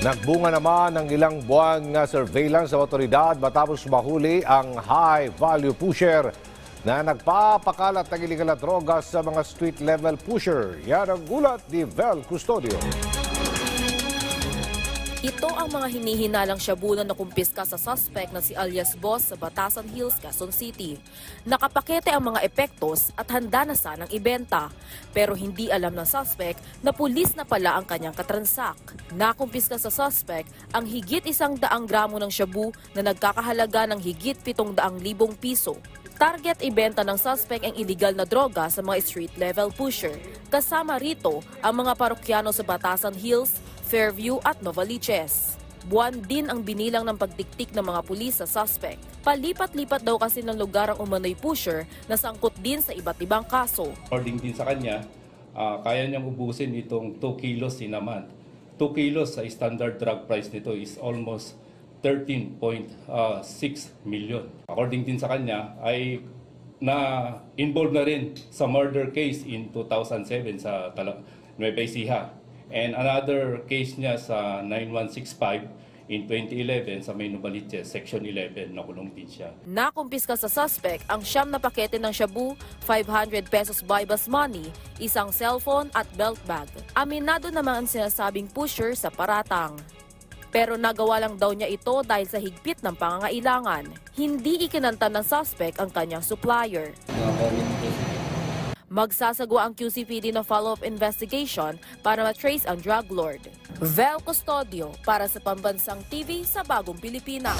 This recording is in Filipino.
Nagbunga naman ng ilang buwan na surveillance sa otoridad matapos mahuli ang high-value pusher na nagpapakalat ng iligal na droga sa mga street-level pusher. Yan ang ulat ni Vel Custodio. Ito ang mga hinihinalang shabu na nakumpiska sa suspect na si alias Boss sa Batasan Hills, Quezon City. Nakapakete ang mga epektos at handa na sanang ibenta. Pero hindi alam ng suspect na pulis na pala ang kanyang katransak. Nakumpiska sa suspect ang higit 100 gramo ng shabu na nagkakahalaga ng higit 700,000 piso. Target ibenta ng suspect ang iligal na droga sa mga street-level pusher. Kasama rito ang mga parokyano sa Batasan Hills, Fairview at Novaliches. Buwan din ang binilang ng pagtiktik ng mga pulis sa suspect. Palipat-lipat daw kasi ng lugar ang umano'y pusher na sangkot din sa iba't ibang kaso. According din sa kanya, kaya niyang ubusin itong 2 kilos in a month. 2 kilos sa standard drug price nito is almost 13.6 million. According din sa kanya, ay na-involved na rin sa murder case in 2007 sa Nueva Ecija. And another case niya sa 9165 in 2011 sa May Novaliches, Section 11, nakulong din siya. Nakumpiska sa suspect ang 9 na pakete ng shabu, 500 pesos buy-bus money, isang cellphone at belt bag. Aminado naman ang sinasabing pusher sa paratang. Pero nagawa lang daw niya ito dahil sa higpit ng pangangailangan. Hindi ikinanta ng suspect ang kanyang supplier. Magsasagawa ang QCPD ng follow-up investigation para matrace ang drug lord. Vel Custodio para sa Pambansang TV sa Bagong Pilipinas.